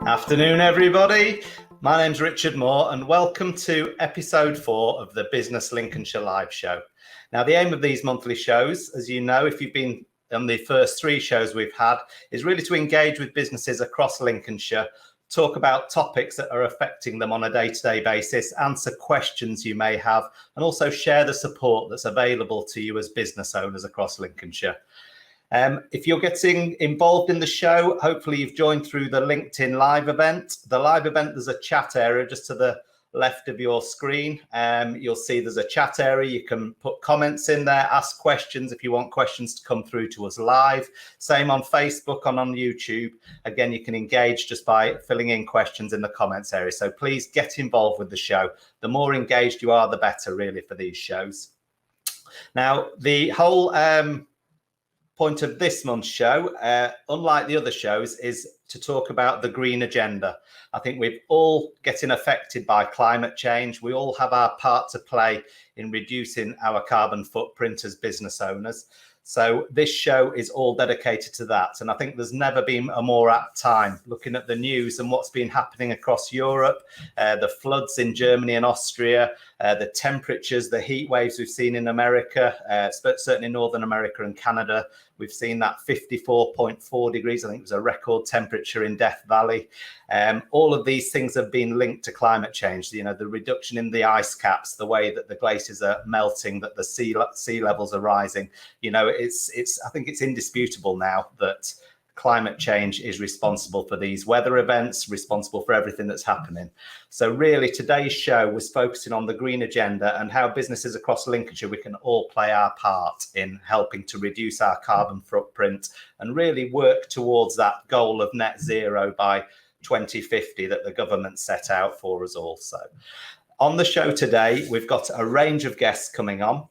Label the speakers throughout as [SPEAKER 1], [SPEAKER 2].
[SPEAKER 1] Afternoon, everybody. My name's Richard Moore, and welcome to episode 4 of the Business Lincolnshire live show. Now, the aim of these monthly shows, as you know, if you've been on the first 3 shows we've had, is really to engage with businesses across Lincolnshire, talk about topics that are affecting them on a day-to-day basis, answer questions you may have, and also share the support that's available to you as business owners across Lincolnshire. If you're getting involved in the show, hopefully you've joined through the LinkedIn live event. The live event, there's a chat area just to the left of your screen. You'll see there's a chat area. You can put comments in there, ask questions if you want questions to come through to us live. Same on Facebook and on YouTube. Again, you can engage just by filling in questions in the comments area. So please get involved with the show. The more engaged you are, the better really for these shows. Now, the whole point of this month's show, unlike the other shows, is to talk about the green agenda. I think we're all getting affected by climate change. We all have our part to play in reducing our carbon footprint as business owners. So this show is all dedicated to that. And I think there's never been a more apt time looking at the news and what's been happening across Europe, the floods in Germany and Austria, the temperatures, the heat waves we've seen in America, certainly Northern America and Canada. We've seen that 54.4 degrees. I think it was a record temperature in Death Valley. All of these things have been linked to climate change. You know, the reduction in the ice caps, the way that the glaciers are melting, that the sea levels are rising. You know, I think it's indisputable now that climate change is responsible for these weather events, responsible for everything that's happening. So really today's show was focusing on the green agenda and how businesses across Lincolnshire, we can all play our part in helping to reduce our carbon footprint and really work towards that goal of net zero by 2050 that the government set out for us all. So on the show today, we've got a range of guests coming on.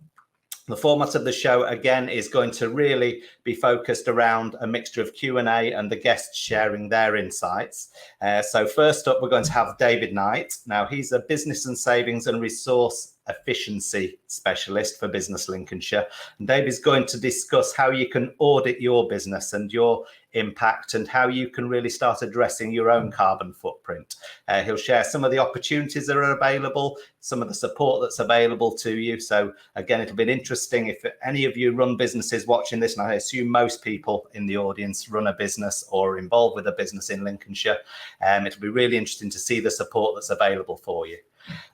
[SPEAKER 1] The format of the show, again, is going to really be focused around a mixture of Q&A and the guests sharing their insights. So first up, we're going to have David Knight. Now, he's a business and savings and resource efficiency specialist for Business Lincolnshire. And David's going to discuss how you can audit your business and your impact and how you can really start addressing your own carbon footprint. He'll share some of the opportunities that are available, some of the support that's available to you. So again, it'll be interesting if any of you run businesses watching this, and I assume most people in the audience run a business or are involved with a business in Lincolnshire. It'll be really interesting to see the support that's available for you.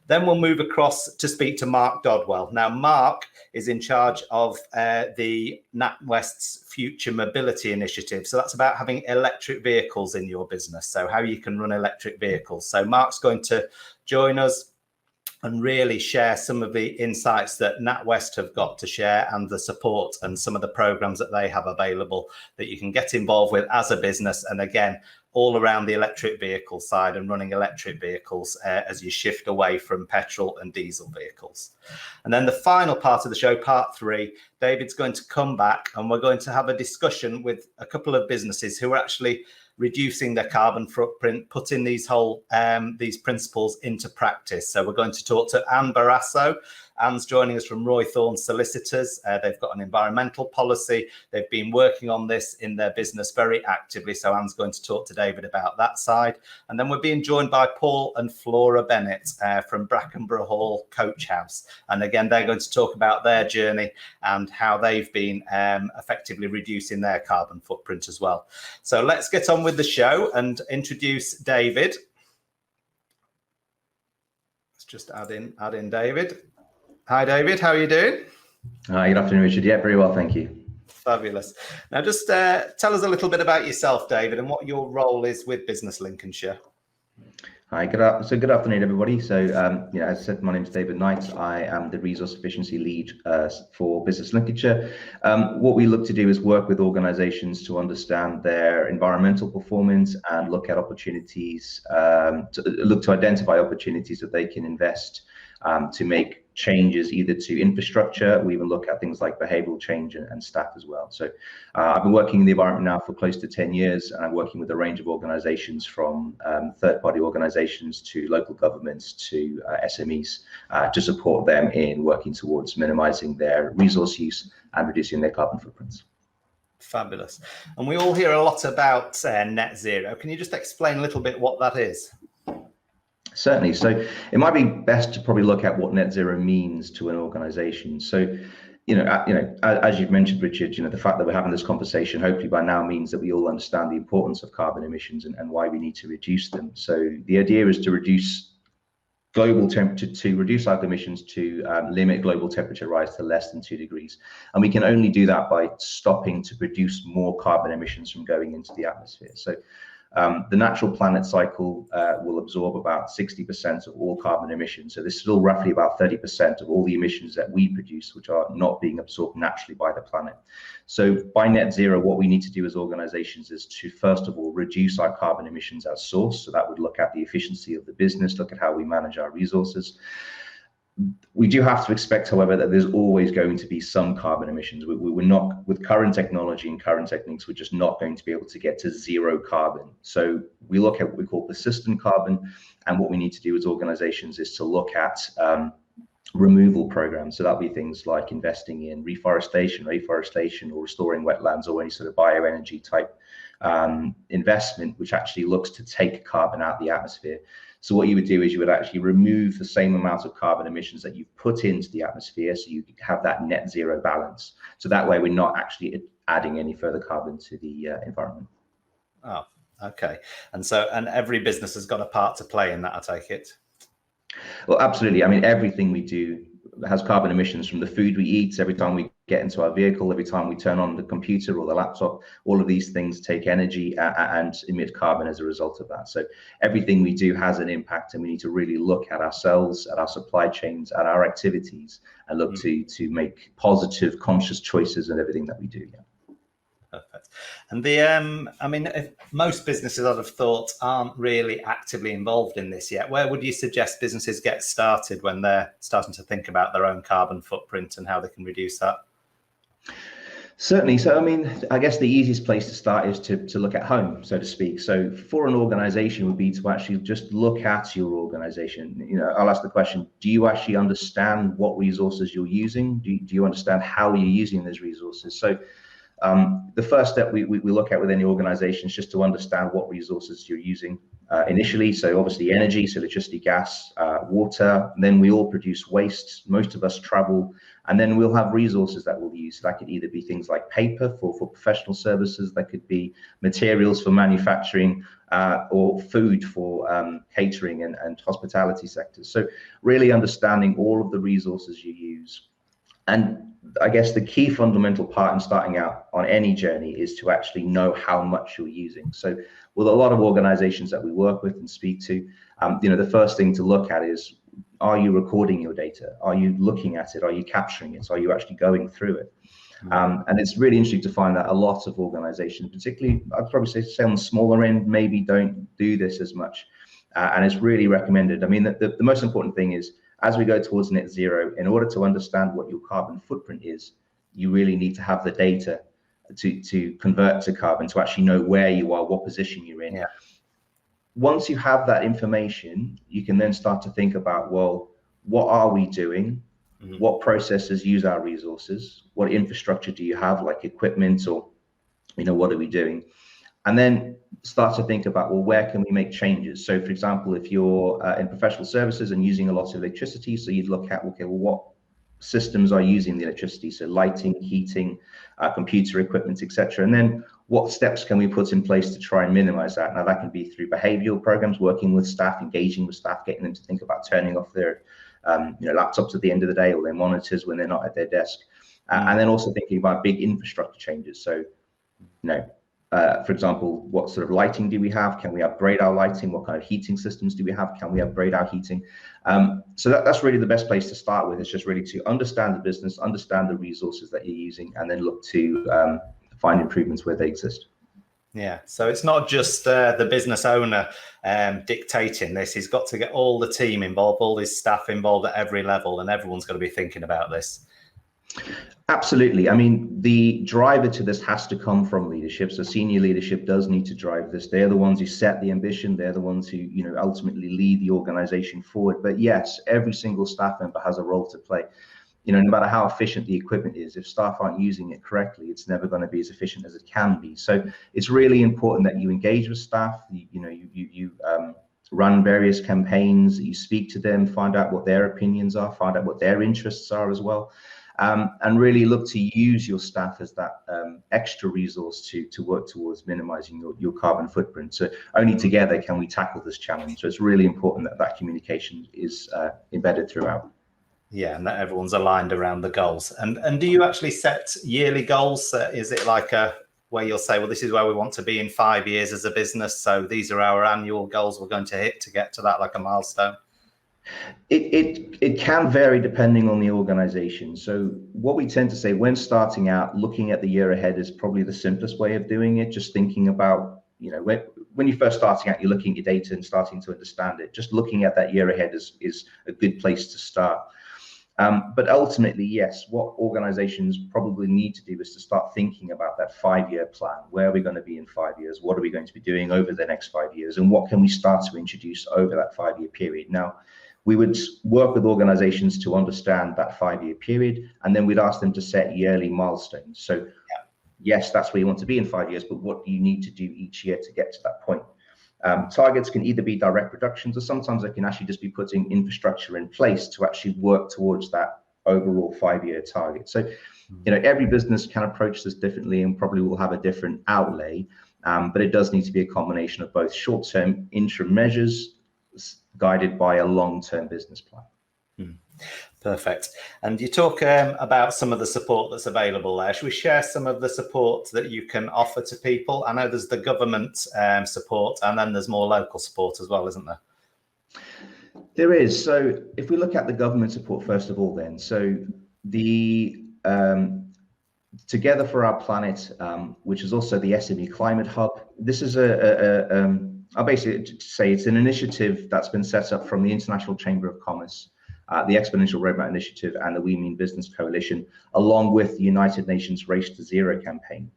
[SPEAKER 1] Then we'll move across to speak to Mark Dodwell. Now, Mark is in charge of the NatWest's Future Mobility Initiative. So that's about having electric vehicles in your business. So how you can run electric vehicles. So Mark's going to join us and really share some of the insights that NatWest have got to share and the support and some of the programs that they have available that you can get involved with as a business. And again, all around the electric vehicle side and running electric vehicles as you shift away from petrol and diesel vehicles. And then the final part of the show, part 3, David's going to come back and we're going to have a discussion with a couple of businesses who are actually reducing their carbon footprint, putting these principles into practice. So we're going to talk to Anne Barrasso. Anne's joining us from Roy Thorne Solicitors. They've got an environmental policy. They've been working on this in their business very actively. So Anne's going to talk to David about that side. And then we're being joined by Paul and Flora Bennett from Brackenborough Hall Coach House. And again, they're going to talk about their journey and how they've been effectively reducing their carbon footprint as well. So let's get on with the show and introduce David. Let's just add in David. Hi, David. How are you doing?
[SPEAKER 2] Hi, good afternoon, Richard. Yeah, very well, thank you.
[SPEAKER 1] Fabulous. Now, just tell us a little bit about yourself, David, and what your role is with Business Lincolnshire.
[SPEAKER 2] Hi, good afternoon, everybody. So, as I said, my name is David Knight. I am the Resource Efficiency Lead for Business Lincolnshire. What we look to do is work with organisations to understand their environmental performance and look at opportunities, to identify opportunities that they can invest to make changes either to infrastructure. We even look at things like behavioural change and staff as well. So I've been working in the environment now for close to 10 years, and I'm working with a range of organisations from third-party organisations to local governments to SMEs to support them in working towards minimising their resource use and reducing their carbon footprints.
[SPEAKER 1] Fabulous. And we all hear a lot about net zero. Can you just explain a little bit what that is?
[SPEAKER 2] Certainly. So it might be best to probably look at what net zero means to an organization. So, as you've mentioned, Richard, the fact that we're having this conversation hopefully by now means that we all understand the importance of carbon emissions and why we need to reduce them. So the idea is to reduce global temperature, to reduce our emissions, to limit global temperature rise to less than 2 degrees. And we can only do that by stopping to produce more carbon emissions from going into the atmosphere. So the natural planet cycle will absorb about 60% of all carbon emissions. So this is still roughly about 30% of all the emissions that we produce, which are not being absorbed naturally by the planet. So by net zero, what we need to do as organizations is to, first of all, reduce our carbon emissions at source. So that would look at the efficiency of the business, look at how we manage our resources. We do have to expect, however, that there's always going to be some carbon emissions. We're not, with current technology and current techniques, we're just not going to be able to get to zero carbon. So we look at what we call persistent carbon, and what we need to do as organizations is to look at removal programs. So that'll be things like investing in reforestation, or restoring wetlands, or any sort of bioenergy type investment, which actually looks to take carbon out of the atmosphere. So what you would do is you would actually remove the same amount of carbon emissions that you've put into the atmosphere, so you have that net zero balance. So that way we're not actually adding any further carbon to the environment.
[SPEAKER 1] Oh, okay. And every business has got a part to play in that, I take it.
[SPEAKER 2] Well, absolutely. I mean, everything we do has carbon emissions, from the food we eat, every time we get into our vehicle, every time we turn on the computer or the laptop. All of these things take energy and emit carbon as a result of that. So everything we do has an impact, and we need to really look at ourselves, at our supply chains, at our activities, and look to make positive, conscious choices in everything that we do. Yeah.
[SPEAKER 1] Perfect. And if most businesses, I'd have thought, aren't really actively involved in this yet. Where would you suggest businesses get started when they're starting to think about their own carbon footprint and how they can reduce that?
[SPEAKER 2] Certainly. So, I guess the easiest place to start is to look at home, so to speak. So for an organization would be to actually just look at your organization. I'll ask the question, do you actually understand what resources you're using? Do you understand how you're using those resources? So the first step we look at with any organization is just to understand what resources you're using initially. So obviously energy, so electricity, gas, water. And then we all produce waste. Most of us travel, and then we'll have resources that we'll use. So that could either be things like paper for professional services, that could be materials for manufacturing, or food for catering and hospitality sectors. So really understanding all of the resources you use. And I guess the key fundamental part in starting out on any journey is to actually know how much you're using. So with a lot of organizations that we work with and speak to, the first thing to look at is, are you recording your data? Are you looking at it? Are you capturing it? So are you actually going through it? And it's really interesting to find that a lot of organizations, particularly I'd probably say on the smaller end, maybe don't do this as much. And it's really recommended. The most important thing is, as we go towards net zero, in order to understand what your carbon footprint is, you really need to have the data to convert to carbon, to actually know where you are, what position you're in.
[SPEAKER 1] Yeah.
[SPEAKER 2] Once you have that information, you can then start to think about, well, what are we doing? Mm-hmm. What processes use our resources? What infrastructure do you have, like equipment, or what are we doing? And then start to think about, well, where can we make changes? So for example, if you're in professional services and using a lot of electricity, so you'd look at, okay, well, what systems are using the electricity? So lighting, heating, computer equipment, etc. And then what steps can we put in place to try and minimize that? Now that can be through behavioral programs, working with staff, engaging with staff, getting them to think about turning off their laptops at the end of the day, or their monitors when they're not at their desk. And then also thinking about big infrastructure changes. So, for example, what sort of lighting do we have? Can we upgrade our lighting? What kind of heating systems do we have? Can we upgrade our heating? So that's really the best place to start with. It's just really to understand the business, understand the resources that you're using, and then look to find improvements where they exist.
[SPEAKER 1] Yeah, so it's not just the business owner dictating this. He's got to get all the team involved, all his staff involved at every level, and everyone's got to be thinking about this.
[SPEAKER 2] Absolutely. The driver to this has to come from leadership. So senior leadership does need to drive this. They're the ones who set the ambition. They're the ones who, ultimately lead the organization forward. But yes, every single staff member has a role to play. no matter how efficient the equipment is, if staff aren't using it correctly, it's never going to be as efficient as it can be. So it's really important that you engage with staff, you run various campaigns, you speak to them, find out what their opinions are, find out what their interests are as well, and really look to use your staff as that extra resource to work towards minimizing your carbon footprint. So only together can we tackle this challenge. So it's really important that that communication is embedded throughout.
[SPEAKER 1] Yeah, and that everyone's aligned around the goals. And do you actually set yearly goals? Is it like where you'll say, well, this is where we want to be in 5 years as a business, so these are our annual goals we're going to hit to get to that, like a milestone?
[SPEAKER 2] It can vary depending on the organization. So what we tend to say when starting out, looking at the year ahead is probably the simplest way of doing it. Just thinking about, when you're first starting out, you're looking at your data and starting to understand it. Just looking at that year ahead is a good place to start. But ultimately, yes, what organizations probably need to do is to start thinking about that 5-year plan. Where are we going to be in 5 years? What are we going to be doing over the next 5 years? And what can we start to introduce over that 5-year period? Now, we would work with organizations to understand that 5-year period, and then we'd ask them to set yearly milestones. So yes, that's where you want to be in 5 years, but what do you need to do each year to get to that point? Targets can either be direct reductions, or sometimes they can actually just be putting infrastructure in place to actually work towards that overall 5-year target. So, every business can approach this differently and probably will have a different outlay, but it does need to be a combination of both short-term interim measures guided by a long-term business plan.
[SPEAKER 1] Perfect. And you talk about some of the support that's available there. Should we share some of the support that you can offer to people? I know there's the government support, and then there's more local support as well, isn't there?
[SPEAKER 2] There is. So if we look at the government support first of all, then, so the Together for Our Planet, which is also the SME Climate Hub, this is I'll basically say it's an initiative that's been set up from the International Chamber of Commerce, the Exponential Roadmap Initiative, and the We Mean Business Coalition, along with the United Nations Race to Zero campaign.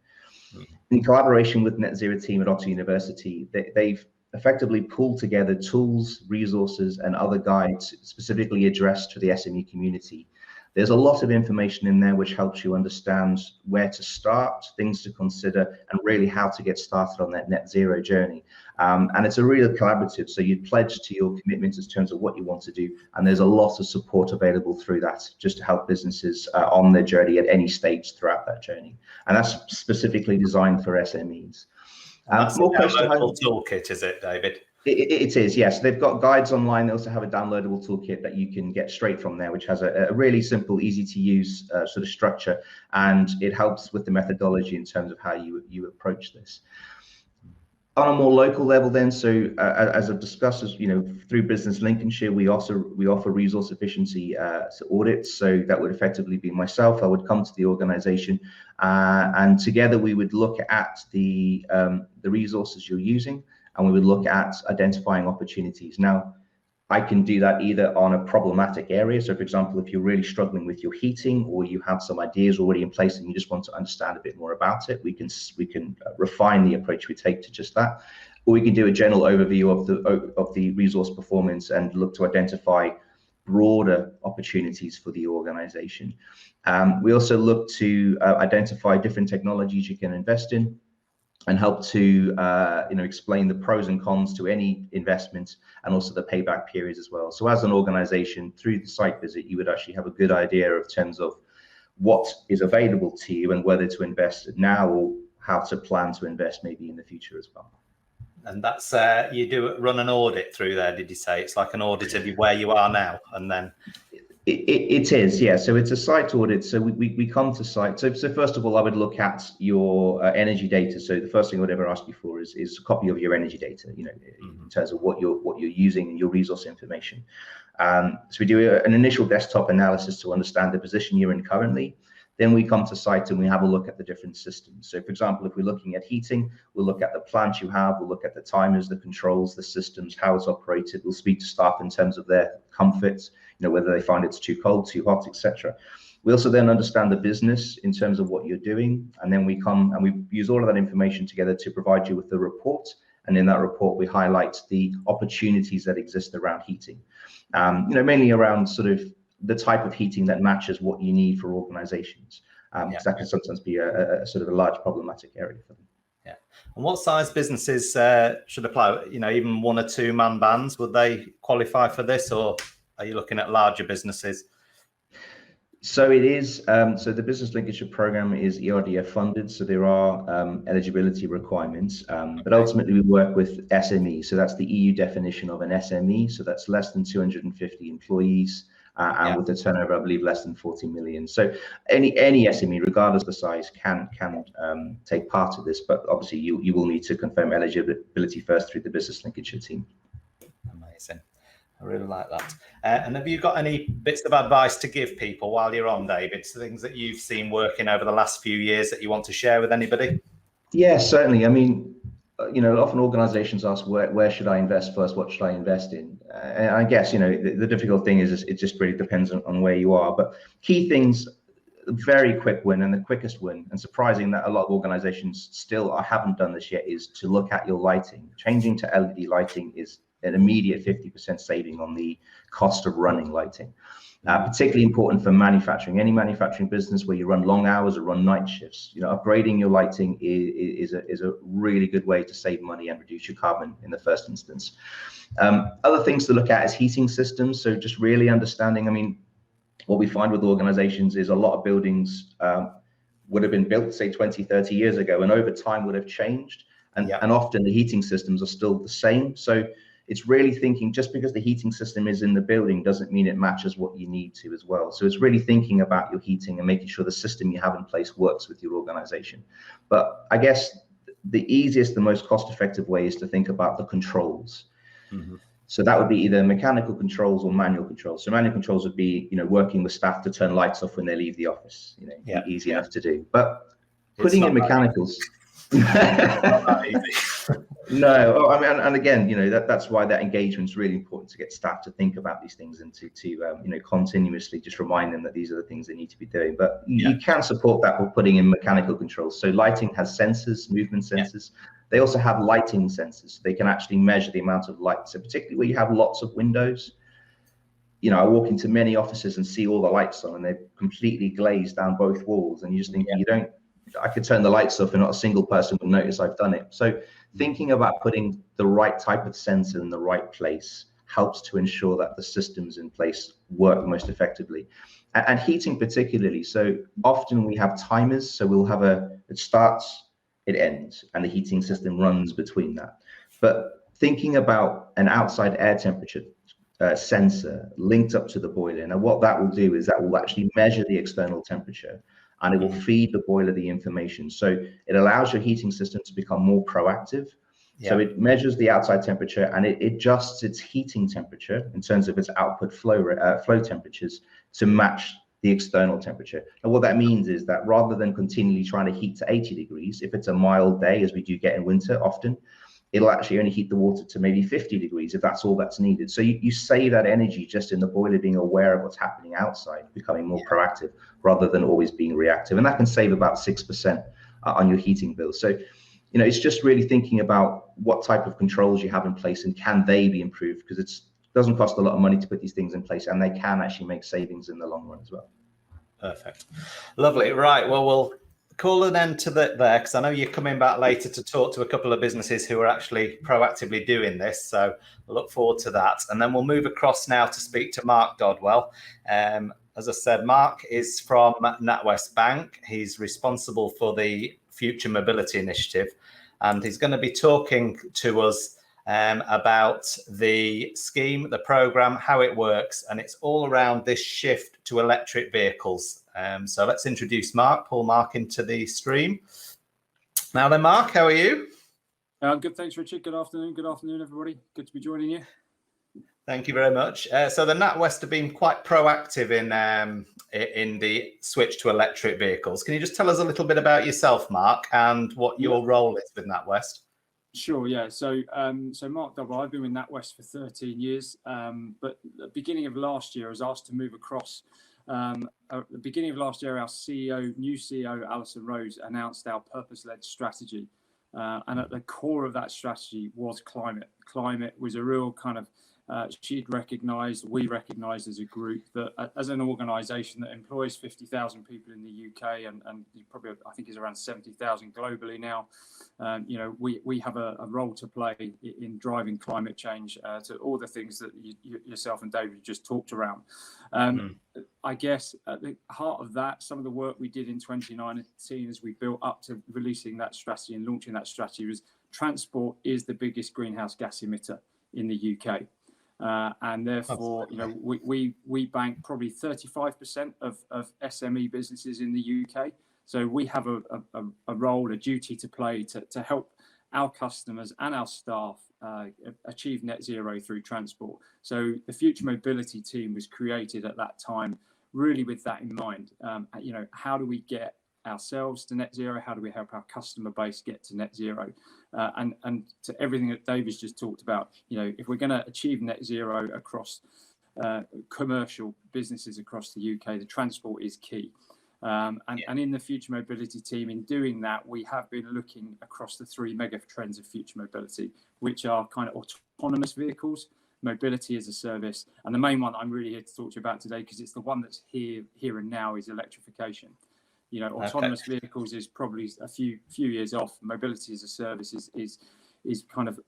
[SPEAKER 2] In collaboration with Net Zero team at Oxford University, they've effectively pulled together tools, resources, and other guides specifically addressed to the SME community. There's a lot of information in there which helps you understand where to start, things to consider, and really how to get started on that net zero journey. And it's a real collaborative. So you pledge to your commitments in terms of what you want to do. And there's a lot of support available through that just to help businesses on their journey at any stage throughout that journey. And that's specifically designed for SMEs.
[SPEAKER 1] That's more close to home toolkit, is it, David?
[SPEAKER 2] It is, yes. They've got guides online. They also have a downloadable toolkit that you can get straight from there, which has a really simple, easy to use sort of structure, and it helps with the methodology in terms of how you approach this. On a more local level, then, so as I've discussed, through Business Lincolnshire, we offer resource efficiency audits. So that would effectively be myself. I would come to the organisation, and together we would look at the resources you're using, and we would look at identifying opportunities. Now, I can do that either on a problematic area. So, for example, if you're really struggling with your heating, or you have some ideas already in place and you just want to understand a bit more about it, we can refine the approach we take to just that. Or we can do a general overview of the resource performance and look to identify broader opportunities for the organization. We also look to identify different technologies you can invest in, and help to explain the pros and cons to any investment, and also the payback periods as well. So as an organization, through the site visit, you would actually have a good idea of terms of what is available to you and whether to invest now or how to plan to invest maybe in the future as well.
[SPEAKER 1] And that's you do run an audit through there, did you say? It's like an audit of where you are now, and then
[SPEAKER 2] It is, yeah. So it's a site audit. So we come to site. So first of all, I would look at your energy data. So the first thing I would ever ask you for is a copy of your energy data, in terms of what you're using and your resource information. So we do an initial desktop analysis to understand the position you're in currently. Then we come to site and we have a look at the different systems. So for example, if we're looking at heating, we'll look at the plant you have, we'll look at the timers, the controls, the systems, how it's operated. We'll speak to staff in terms of their comfort, whether they find it's too cold, too hot, etc. We also then understand the business in terms of what you're doing. And then we come and we use all of that information together to provide you with the report. And in that report, we highlight the opportunities that exist around heating, mainly around sort of the type of heating that matches what you need for organizations. Because that can sometimes be a sort of a large problematic area for them.
[SPEAKER 1] Yeah. And what size businesses should apply? Even 1 or 2 man bands, would they qualify for this, or are you looking at larger businesses?
[SPEAKER 2] So it is. So the Business Lincolnshire program is ERDF funded. So there are eligibility requirements, but ultimately we work with SME. So that's the EU definition of an SME. So that's less than 250 employees. And with a turnover, I believe, less than 40 million. So any SME, regardless of the size, can take part of this. But obviously, you will need to confirm eligibility first through the Business Lincolnshire team.
[SPEAKER 1] Amazing. I really like that. And have you got any bits of advice to give people while you're on, David? So things that you've seen working over the last few years that you want to share with anybody?
[SPEAKER 2] Yeah, certainly. I mean, often organizations ask, where should I invest first? What should I invest in? And I guess, the difficult thing is it just really depends on where you are. But key things, very quick win, and the quickest win, and surprising that a lot of organizations still haven't done this yet, is to look at your lighting. Changing to LED lighting is an immediate 50% saving on the cost of running lighting. Particularly important for manufacturing. Any manufacturing business where you run long hours or run night shifts, upgrading your lighting is a really good way to save money and reduce your carbon in the first instance. Other things to look at is heating systems. So just really understanding, I mean, what we find with organizations is a lot of buildings would have been built, say, 20, 30 years ago, and over time would have changed. And often the heating systems are still the same. So it's really thinking, just because the heating system is in the building doesn't mean it matches what you need to as well. So it's really thinking about your heating and making sure the system you have in place works with your organization. But I guess the easiest, the most cost-effective way is to think about the controls. Mm-hmm. So that would be either mechanical controls or manual controls. So manual controls would be, working with staff to turn lights off when they leave the office. Easy enough to do. But putting in mechanicals. No, I mean, and again, that's why that engagement is really important, to get staff to think about these things and to continuously just remind them that these are the things they need to be doing. But you can support that with putting in mechanical controls. So lighting has sensors, movement sensors. They also have lighting sensors. So they can actually measure the amount of light. So particularly where you have lots of windows, I walk into many offices and see all the lights on, and they're completely glazed down both walls, and you just think I could turn the lights off and not a single person will notice I've done it. So thinking about putting the right type of sensor in the right place helps to ensure that the systems in place work most effectively. And heating particularly. So often we have timers. So we'll have it starts, it ends, and the heating system runs between that. But thinking about an outside air temperature sensor linked up to the boiler, and what that will do is that will actually measure the external temperature, and it will feed the boiler the information. So it allows your heating system to become more proactive. So it measures the outside temperature, and it adjusts its heating temperature in terms of its output flow temperatures to match the external temperature. And what that means is that rather than continually trying to heat to 80 degrees, if it's a mild day, as we do get in winter often, it'll actually only heat the water to maybe 50 degrees if that's all that's needed. So you save that energy just in the boiler being aware of what's happening outside, becoming more proactive rather than always being reactive. And that can save about 6% on your heating bill. So, it's just really thinking about what type of controls you have in place and can they be improved, because it doesn't cost a lot of money to put these things in place, and they can actually make savings in the long run as well. Perfect.
[SPEAKER 1] Lovely. Right. Well, we'll call an end to that there, because I know you're coming back later to talk to a couple of businesses who are actually proactively doing this. So I look forward to that. And then we'll move across now to speak to Mark Dodwell. As I said, Mark is from NatWest Bank. He's responsible for the Future Mobility Initiative, and he's going to be talking to us about the scheme, the program, how it works, and it's all around this shift to electric vehicles. So let's introduce Mark, pull Mark into the stream. Now then, Mark, how are you?
[SPEAKER 3] Good, thanks, Richard. Good afternoon, everybody. Good to be joining you.
[SPEAKER 1] Thank you very much. So the NatWest have been quite proactive in the switch to electric vehicles. Can you just tell us a little bit about yourself, Mark, and what your role is with NatWest?
[SPEAKER 3] Sure, yeah. So Mark Dodwell, I've been with NatWest for 13 years, but at the beginning of last year, I was asked to move across. At the beginning of last year, our new CEO, Alison Rose, announced our purpose-led strategy. And at the core of that strategy was climate. Climate was a real kind of she'd recognised, we recognised as a group that as an organisation that employs 50,000 people in the UK and probably I think is around 70,000 globally now, we have a role to play in driving climate change to all the things that yourself and David just talked around. I guess at the heart of that, some of the work we did in 2019 as we built up to releasing that strategy and launching that strategy was transport is the biggest greenhouse gas emitter in the UK. And therefore, we bank probably 35% of SME businesses in the UK. So we have a role, a duty to play to help our customers and our staff achieve net zero through transport. So the Future Mobility team was created at that time, really with that in mind. How do we get ourselves to net zero? How do we help our customer base get to net zero? And to everything that David's just talked about, if we're going to achieve net zero across commercial businesses across the UK, the transport is key. And in the Future Mobility team, in doing that, we have been looking across the 3 mega trends of future mobility, which are kind of autonomous vehicles, mobility as a service, and the main one I'm really here to talk to you about today, because it's the one that's here and now, is electrification. Autonomous vehicles is probably a few years off. Mobility as a service is kind of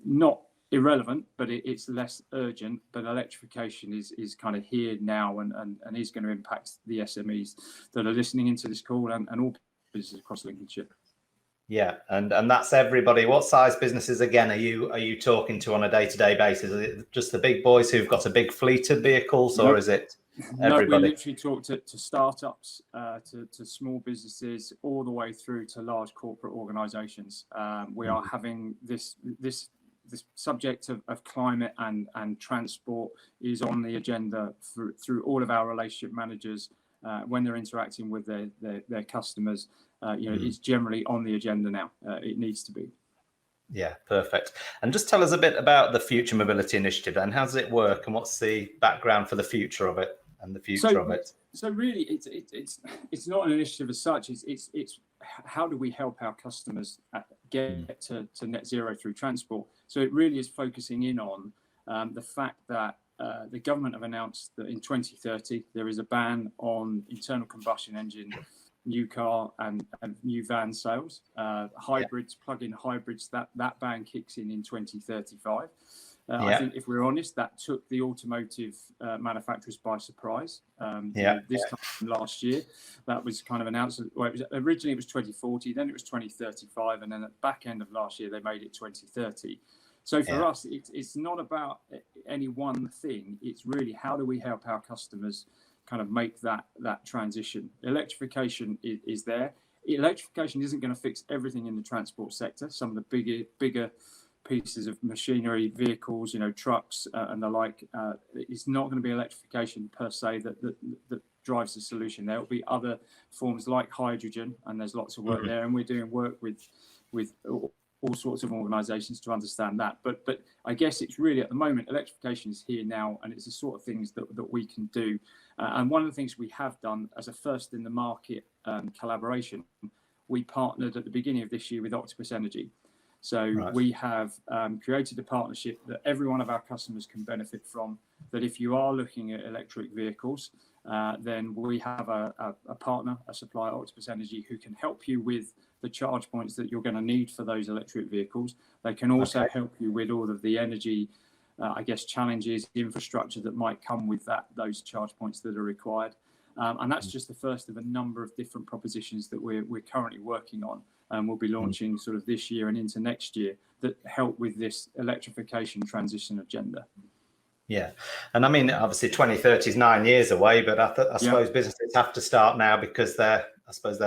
[SPEAKER 3] not irrelevant, but it's less urgent. But electrification is kind of here now and is going to impact the SMEs that are listening into this call and all businesses across Lincolnshire. Yeah, and that's everybody. What size businesses again are you talking to on a day-to-day basis? Is it just the big boys who've got a big fleet of vehicles, or is it everybody? No, we literally talk to startups, to small businesses, all the way through to large corporate organisations. We are having this subject of climate and transport is on the agenda through all of our relationship managers when they're interacting with their customers. It's generally on the agenda now. It needs to be. Yeah, perfect. And just tell us a bit about the Future Mobility Initiative then. How does it work, and what's the background for the future of it and the future of it? So really, it's not an initiative as such. It's how do we help our customers get to net zero through transport? So it really is focusing in on the fact that the government have announced that in 2030 there is a ban on internal combustion engine new car and new van sales. Hybrids, plug-in hybrids, that ban kicks in 2035. I think if we're honest, that took the automotive manufacturers by surprise. This time last year, that was kind of announced. Well, originally it was 2040, then it was 2035, and then at the back end of last year they made it 2030. So for us, it's not about any one thing. It's really how do we help our customers kind of make that transition. Electrification is there. Electrification isn't going to fix everything in the transport sector. Some of the bigger pieces of machinery, vehicles, trucks and the like, it's not going to be electrification per se that drives the solution. There will be other forms like hydrogen, and there's lots of work there, and we're doing work with all sorts of organisations to understand that. But I guess it's really, at the moment, electrification is here now, and it's the sort of things that we can do. And one of the things we have done as a first in the market collaboration, we partnered at the beginning of this year with Octopus Energy. So we have created a partnership that every one of our customers can benefit from, that if you are looking at electric vehicles, then we have a partner, a supplier, Octopus Energy, who can help you with the charge points that you're going to need for those electric vehicles. They can also help you with all of the energy, challenges, infrastructure that might come with those charge points that are required. And that's just the first of a number of different propositions that we're currently working on, and we'll be launching sort of this year and into next year that help with this electrification transition agenda. Yeah, and I mean, obviously 2030 is 9 years away, but I suppose businesses have to start now, because they're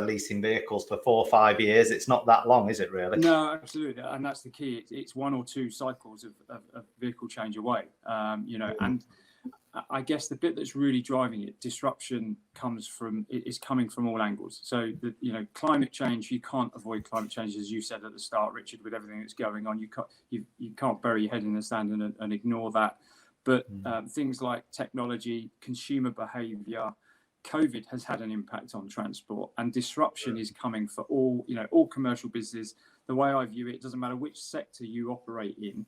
[SPEAKER 3] leasing vehicles for 4 or 5 years. It's not that long, is it really? No, absolutely, and that's the key. It's 1 or 2 cycles of vehicle change away. And I guess the bit that's really driving it, disruption is coming from all angles. So climate change, you can't avoid climate change, as you said at the start, Richard, with everything that's going on. You can't bury your head in the sand and ignore that. But things like technology, consumer behaviour, COVID has had an impact on transport, and disruption is coming for all commercial business. The way I view it, doesn't matter which sector you operate in,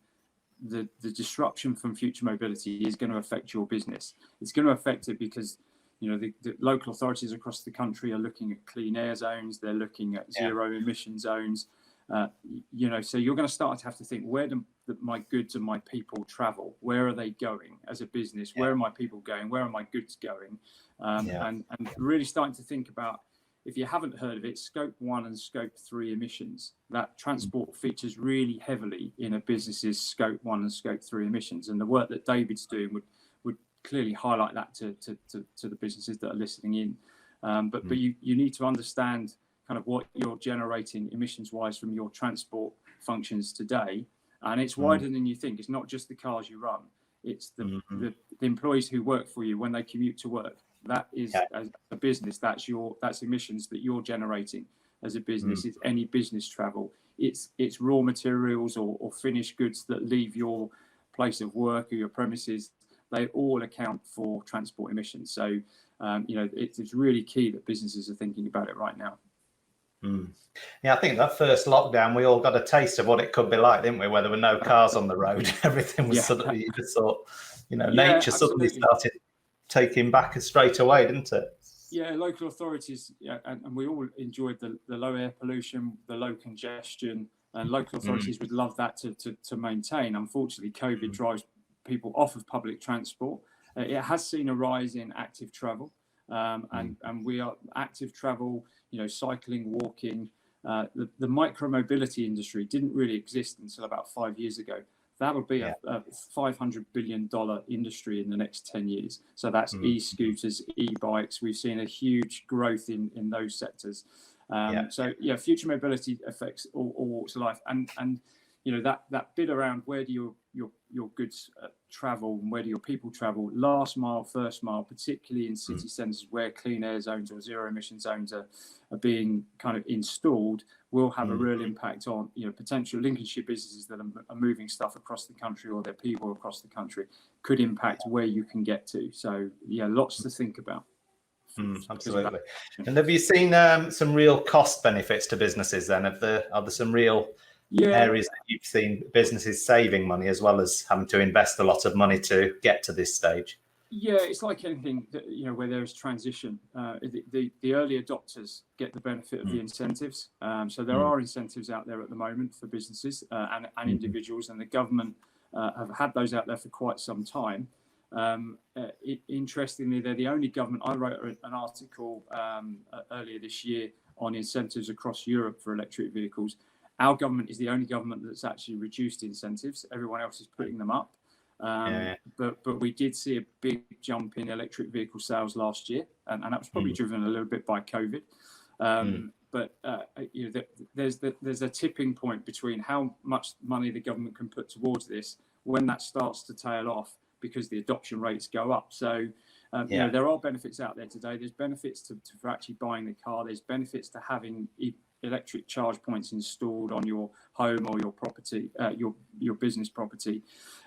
[SPEAKER 3] the disruption from future mobility is going to affect your business. It's going to affect it because the local authorities across the country are looking at clean air zones. They're looking at zero emission zones. So you're going to start to have to think, where do my goods and my people travel? Where are they going as a business? Where are my people going? Where are my goods going? And really starting to think about, if you haven't heard of it, Scope 1 and Scope 3 emissions. That transport features really heavily in a business's Scope 1 and Scope 3 emissions. And the work that David's doing would clearly highlight that to the businesses that are listening in. But you need to understand kind of what you're generating emissions-wise from your transport functions today. And it's wider than you think. It's not just the cars you run. It's the employees who work for you when they commute to work. That is, as a business, that's emissions that you're generating as a business. It's any business travel. It's raw materials or finished goods that leave your place of work or your premises. They all account for transport emissions. So, it's really key that businesses are thinking about it right now.
[SPEAKER 1] Yeah, I think that first lockdown, we all got a taste of what it could be like, didn't we? Where there were no cars on the road, everything was suddenly, you just thought, nature suddenly started taking back straight away, didn't it?
[SPEAKER 3] Yeah, local authorities, and we all enjoyed the low air pollution, the low congestion, and local authorities would love that to maintain. Unfortunately, COVID drives people off of public transport. It has seen a rise in active travel, and we are active travel, cycling, walking. The micro mobility industry didn't really exist until about 5 years ago. That'll be a $500 billion industry in the next 10 years. So that's e-scooters, e-bikes. We've seen a huge growth in those sectors. So future mobility affects all walks of life. And that bit around where do your goods travel and where do your people travel, last mile, first mile, particularly in city centres where clean air zones or zero emission zones are being kind of installed, will have a real impact on potential Lincolnshire businesses that are moving stuff across the country, or their people across the country, could impact where you can get to. So lots to think about.
[SPEAKER 1] Absolutely. And have you seen some real cost benefits to businesses then? Are there some real areas that you've seen businesses saving money as well as having to invest a lot of money to get to this stage?
[SPEAKER 3] Yeah, it's like anything that, where there is transition. The early adopters get the benefit of the incentives. So there are incentives out there at the moment for businesses and individuals, and the government have had those out there for quite some time. Interestingly, they're the only government. I wrote an article earlier this year on incentives across Europe for electric vehicles. Our government is the only government that's actually reduced incentives. Everyone else is putting them up. But we did see a big jump in electric vehicle sales last year, and that was probably driven a little bit by COVID. But there's a tipping point between how much money the government can put towards this when that starts to tail off, because the adoption rates go up. So there are benefits out there today. There's benefits for actually buying the car. There's benefits to having electric charge points installed on your home or your property, your business property.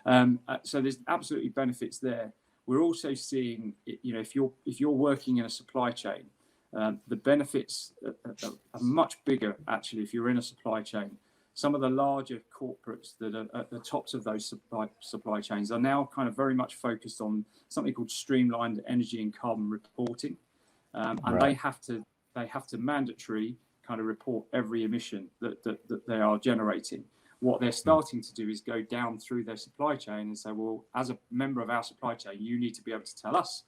[SPEAKER 3] So there's absolutely benefits there. We're also seeing, if you're working in a supply chain, the benefits are much bigger actually if you're in a supply chain. Some of the larger corporates that are at the tops of those supply chains are now kind of very much focused on something called streamlined energy and carbon reporting, and they have to mandatory kind of report every emission that they are generating. What they're starting to do is go down through their supply chain and say, well, as a member of our supply chain, you need to be able to tell us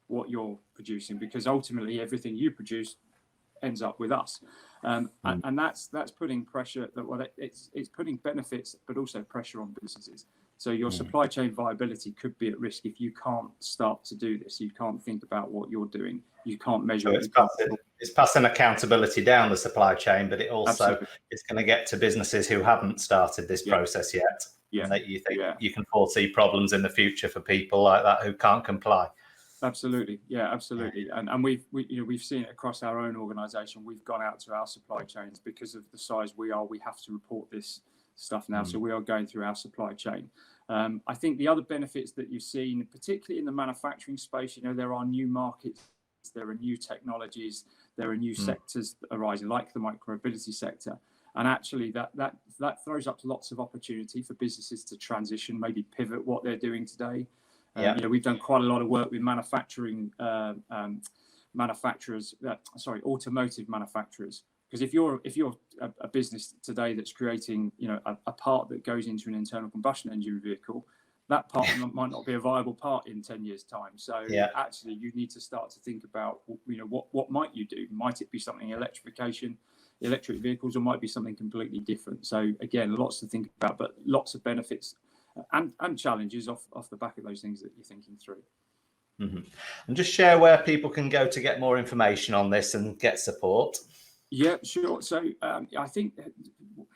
[SPEAKER 3] what you're producing, because ultimately everything you produce ends up with us. And that's putting pressure. It's putting benefits, but also pressure on businesses. So your supply chain viability could be at risk if you can't start to do this. You can't think about what you're doing. You can't measure it.
[SPEAKER 1] It's passing accountability down the supply chain, but it also is going to get to businesses who haven't started this process yet. And that you think you can foresee problems in the future for people like that who can't comply.
[SPEAKER 3] Absolutely, absolutely, and we've seen it across our own organisation. We've gone out to our supply chains because of the size we are. We have to report this stuff now, so we are going through our supply chain. I think the other benefits that you've seen, particularly in the manufacturing space, there are new markets, there are new technologies, there are new sectors arising, like the micromobility sector. And actually that throws up lots of opportunity for businesses to transition, maybe pivot what they're doing today. We've done quite a lot of work with automotive manufacturers. Because if you're a business today that's creating, a part that goes into an internal combustion engine vehicle, that part might not be a viable part in 10 years' time. So actually, you need to start to think about, what might you do? Might it be something electric vehicles, or might be something completely different? So again, lots to think about, but lots of benefits and challenges off the back of those things that you're thinking through.
[SPEAKER 1] Mm-hmm. And just share where people can go to get more information on this and get support.
[SPEAKER 3] Yeah, sure. So I think,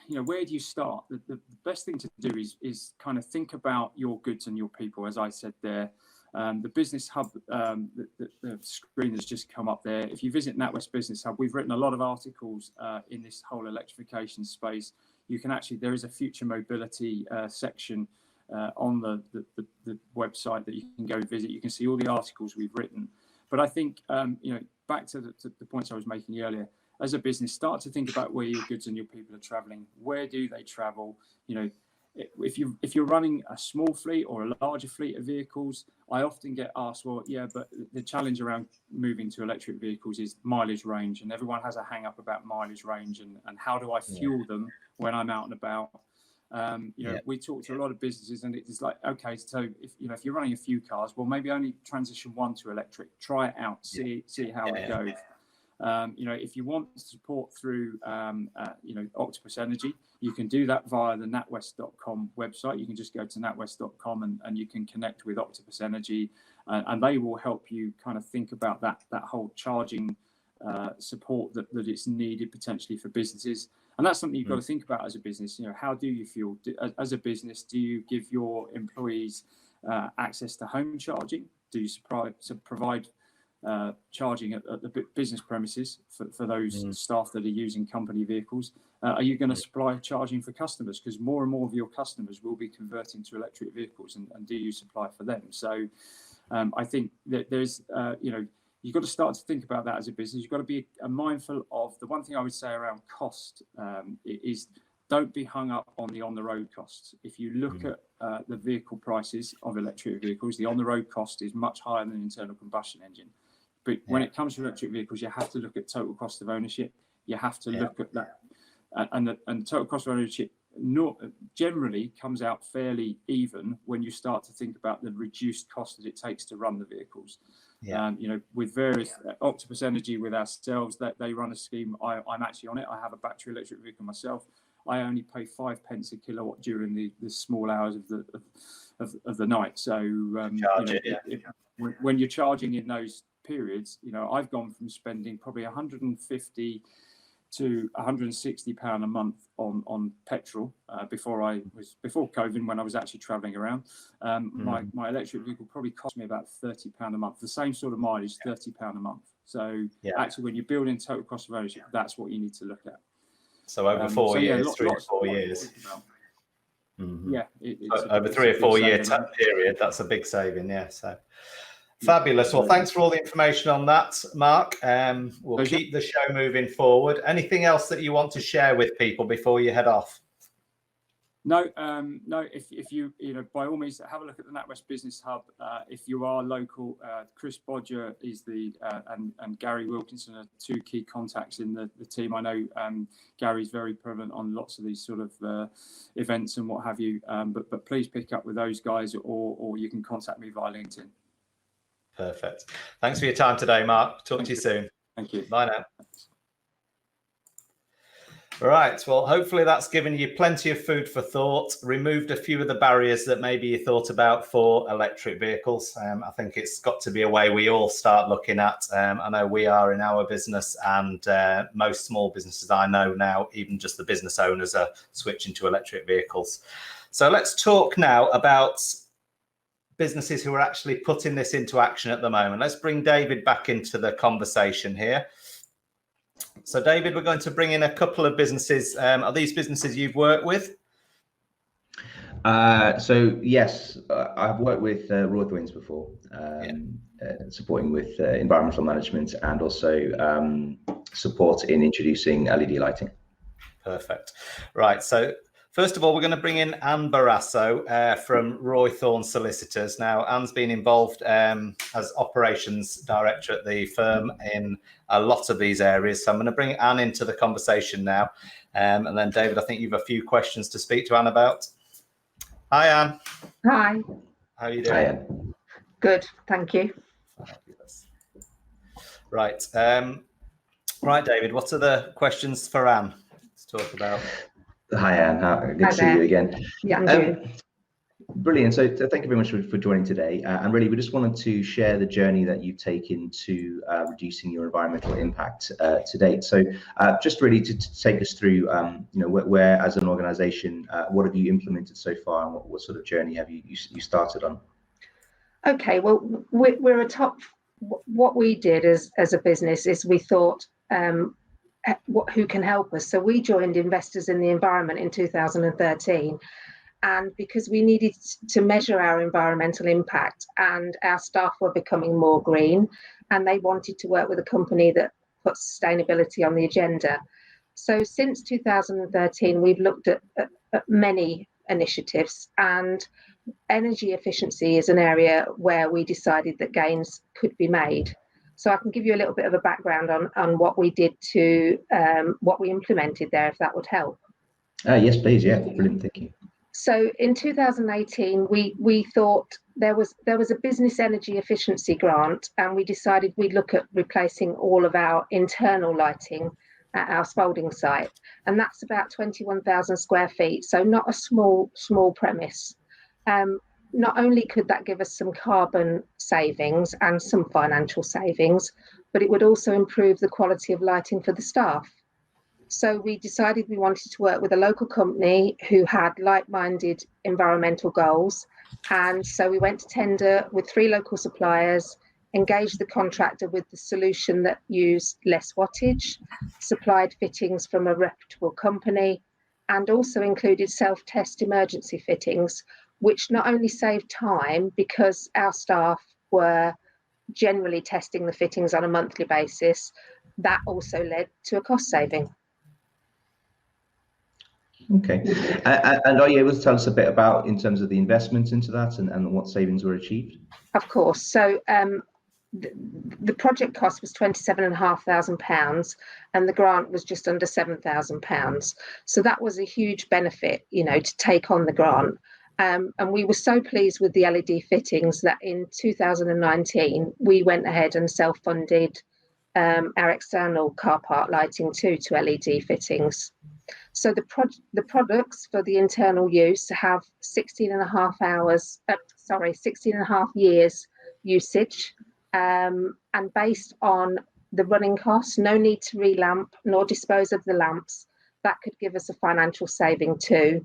[SPEAKER 3] where do you start? The best thing to do is kind of think about your goods and your people, as I said there. The Business Hub, the screen has just come up there. If you visit NatWest Business Hub, we've written a lot of articles in this whole electrification space. You can actually, there is a future mobility section on the website that you can go visit. You can see all the articles we've written. But I think, back to the points I was making earlier, as a business, start to think about where your goods and your people are traveling. Where do they travel? If you're running a small fleet or a larger fleet of vehicles, I often get asked, well, yeah, but the challenge around moving to electric vehicles is mileage range, and everyone has a hang up about mileage range and how do I fuel them when I'm out and about. We talk to a lot of businesses, and it's like, okay, so if you're running a few cars, well, maybe only transition one to electric, try it out, see how it goes. If you want support through, Octopus Energy, you can do that via the natwest.com website. You can just go to natwest.com and you can connect with Octopus Energy, and they will help you kind of think about that whole charging support that is needed potentially for businesses. And that's something you've got to think about as a business. How do you fuel? As a business, do you give your employees access to home charging? Do you provide charging at the business premises for those staff that are using company vehicles? Are you going to supply charging for customers? Because more and more of your customers will be converting to electric vehicles, and do you supply for them? So I think that there's, you've got to start to think about that as a business. You've got to be mindful of the one thing I would say around cost is don't be hung up on the road costs. If you look at the vehicle prices of electric vehicles, the on-the-road cost is much higher than an internal combustion engine. But when it comes to electric vehicles, you have to look at total cost of ownership. You have to look at that. And total cost of ownership generally comes out fairly even when you start to think about the reduced cost that it takes to run the vehicles. With various Octopus Energy, with ourselves, that they run a scheme. I'm actually on it. I have a battery electric vehicle myself. I only pay 5 pence a kilowatt during the small hours of the night. So when you're charging in those periods, I've gone from spending probably 150 to 160 pound a month on petrol before COVID, when I was actually traveling around. My electric vehicle probably cost me about 30 pound a month. The same sort of mileage, 30 pound a month. So actually, when you build in total cost of ownership, that's what you need to look at.
[SPEAKER 1] So over 4 years, 3 or 4 years. Over 3 or 4 year period, that's a big saving. So fabulous. Well, thanks for all the information on that, Mark. We'll keep the show moving forward. Anything else that you want to share with people before you head off?
[SPEAKER 3] No. If you by all means have a look at the NatWest Business Hub. If you are local, Chris Bodger is and Gary Wilkinson are two key contacts in the team. I know Gary's very prevalent on lots of these sort of events and what have you. But please pick up with those guys, or you can contact me via LinkedIn.
[SPEAKER 1] Perfect. Thanks for your time today, Mark. Talk to you soon.
[SPEAKER 3] Thank you.
[SPEAKER 1] Bye now. All right. Well, hopefully that's given you plenty of food for thought, removed a few of the barriers that maybe you thought about for electric vehicles. I think it's got to be a way we all start looking at. I know we are in our business, and most small businesses I know now, even just the business owners, are switching to electric vehicles. So let's talk now about businesses who are actually putting this into action at the moment. Let's bring David back into the conversation here. So David, we're going to bring in a couple of businesses. Are these businesses you've worked with?
[SPEAKER 2] So yes, I've worked with Royal before, supporting with environmental management and also support in introducing LED lighting.
[SPEAKER 1] Perfect. Right. So first of all, we're going to bring in Anne Barrasso from Roy Thorne Solicitors. Now, Anne's been involved as operations director at the firm in a lot of these areas. So I'm going to bring Anne into the conversation now. And then, David, I think you've a few questions to speak to Anne about. Hi, Anne.
[SPEAKER 4] Hi.
[SPEAKER 1] How are you doing?
[SPEAKER 2] Hi, Anne.
[SPEAKER 4] Good, thank you.
[SPEAKER 1] Fabulous. Right. Right, David, what are the questions for Anne to talk about?
[SPEAKER 2] Hi, Anne. Good
[SPEAKER 4] Hi
[SPEAKER 2] to see
[SPEAKER 4] there.
[SPEAKER 2] you again.
[SPEAKER 4] Yeah, I'm doing.
[SPEAKER 2] Brilliant. So thank you very much for joining today. And really, we just wanted to share the journey that you've taken to reducing your environmental impact to date. So just really to take us through, where as an organisation, what have you implemented so far, and what sort of journey have you started on?
[SPEAKER 4] Okay, well, we're a top. What we did as a business is we thought, who can help us? So we joined Investors in the Environment in 2013. And because we needed to measure our environmental impact, and our staff were becoming more green, and they wanted to work with a company that puts sustainability on the agenda. So since 2013, we've looked at many initiatives, and energy efficiency is an area where we decided that gains could be made. So I can give you a little bit of a background on what we did to what we implemented there, if that would help.
[SPEAKER 2] Yes, please. Yeah, brilliant. Thank you.
[SPEAKER 4] So in 2018, we thought there was a business energy efficiency grant, and we decided we'd look at replacing all of our internal lighting at our Spalding site, and that's about 21,000 square feet. So not a small premise. Not only could that give us some carbon savings and some financial savings, but it would also improve the quality of lighting for the staff. So we decided we wanted to work with a local company who had like-minded environmental goals. And so we went to tender with 3 local suppliers, engaged the contractor with the solution that used less wattage, supplied fittings from a reputable company, and also included self-test emergency fittings, which not only saved time because our staff were generally testing the fittings on a monthly basis, that also led to a cost saving.
[SPEAKER 2] Okay. And are you able to tell us a bit about, in terms of the investment into that, and what savings were achieved?
[SPEAKER 4] Of course. So the project cost was £27,500, and the grant was just under £7,000. So that was a huge benefit, to take on the grant. And we were so pleased with the LED fittings that in 2019 we went ahead and self-funded our external car park lighting to LED fittings. So the products for the internal use have 16 and a half years usage, and based on the running costs, no need to relamp nor dispose of the lamps. That could give us a financial saving too.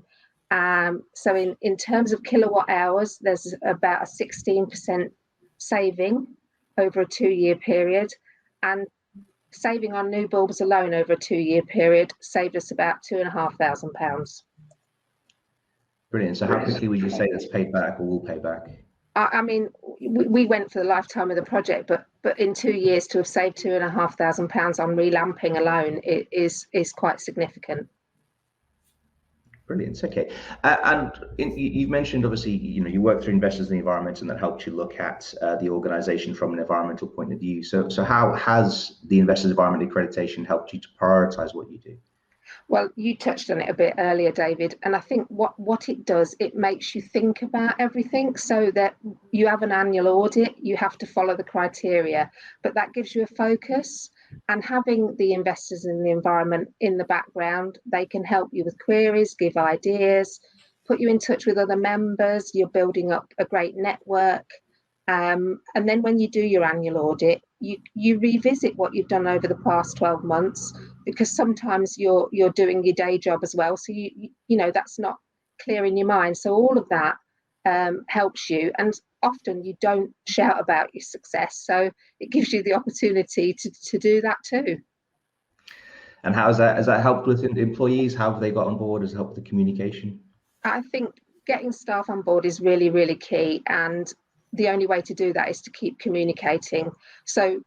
[SPEAKER 4] So in terms of kilowatt hours, there's about a 16% saving over a 2-year period, and saving on new bulbs alone over a 2-year period saved us about £2,500.
[SPEAKER 2] Brilliant. So how quickly would you say that's paid back, or will pay back?
[SPEAKER 4] I mean, we went for the lifetime of the project, but in 2 years to have saved £2,500 on relamping alone is quite significant.
[SPEAKER 2] Brilliant. Okay. You've mentioned, obviously, you work through Investors in the Environment, and that helped you look at the organisation from an environmental point of view. So how has the Investors Environment Accreditation helped you to prioritise what you do?
[SPEAKER 4] Well, you touched on it a bit earlier, David, and I think what it does, it makes you think about everything, so that you have an annual audit, you have to follow the criteria, but that gives you a focus. And having the Investors in the Environment in the background, they can help you with queries, give ideas, put you in touch with other members. You're building up a great network. And then when you do your annual audit, you revisit what you've done over the past 12 months, because sometimes you're doing your day job as well. So you know that's not clear in your mind. So all of that helps you, and often you don't shout about your success, so it gives you the opportunity to do that too.
[SPEAKER 2] And has that helped with employees? How have they got on board? Has it helped the communication?
[SPEAKER 4] I think getting staff on board is really, really key, and the only way to do that is to keep communicating. So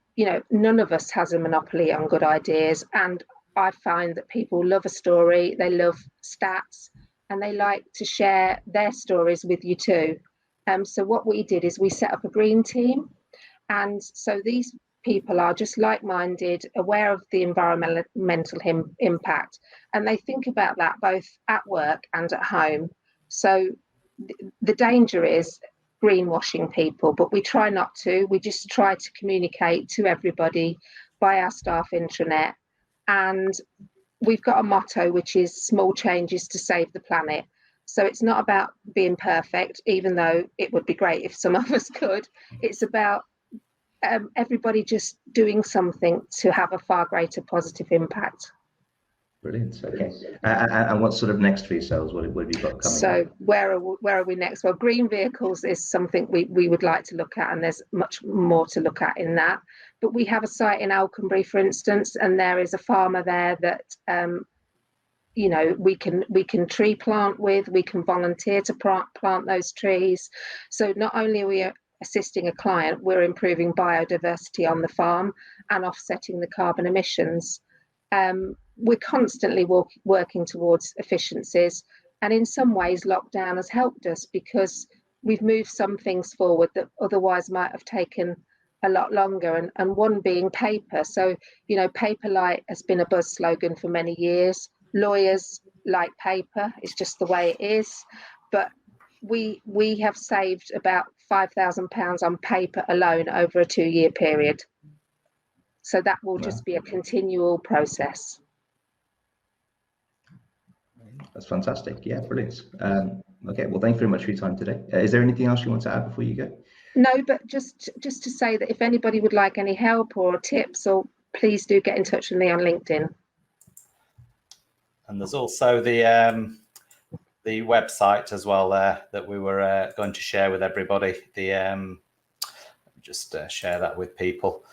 [SPEAKER 4] none of us has a monopoly on good ideas, and I find that people love a story, they love stats, and they like to share their stories with you too. So what we did is we set up a green team, and so these people are just like-minded, aware of the environmental impact, and they think about that both at work and at home. So the danger is greenwashing people, but we try not to. We just try to communicate to everybody by our staff intranet, and we've got a motto which is small changes to save the planet. So it's not about being perfect, even though it would be great if some of us could. It's about everybody just doing something to have a far greater positive impact.
[SPEAKER 2] Brilliant. Okay. And what's sort of next for yourselves? What have you got coming?
[SPEAKER 4] So where are we next? Well, green vehicles is something we would like to look at, and there's much more to look at in that. But we have a site in Alconbury, for instance, and there is a farmer there that we can tree plant with. We can volunteer to plant those trees. So not only are we assisting a client, we're improving biodiversity on the farm and offsetting the carbon emissions. We're constantly working towards efficiencies, and in some ways lockdown has helped us because we've moved some things forward that otherwise might have taken a lot longer, and one being paper. So paper light has been a buzz slogan for many years. Lawyers like paper, it's just the way it is, but we have saved about £5,000 on paper alone over a 2-year period. So that will just be a continual process.
[SPEAKER 2] That's fantastic. Yeah, brilliant. Okay, well, thank you very much for your time today. Is there anything else you want to add before you go?
[SPEAKER 4] No, but just to say that if anybody would like any help or tips, or please do get in touch with me on LinkedIn.
[SPEAKER 1] And there's also the website as well there that we were going to share with everybody. Just share that with people.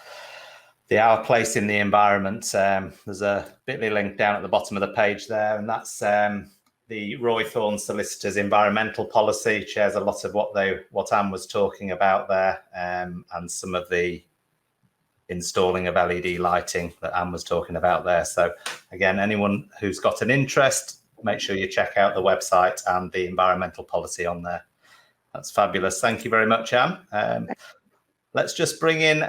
[SPEAKER 1] Our place in the environment. There's a bit.ly link down at the bottom of the page there, and that's the Roy Thorne Solicitors environmental policy. Shares a lot of what Anne was talking about there, and some of the installing of LED lighting that Anne was talking about there. So again, anyone who's got an interest, make sure you check out the website and the environmental policy on there. That's fabulous. Thank you very much, Anne. Let's just bring in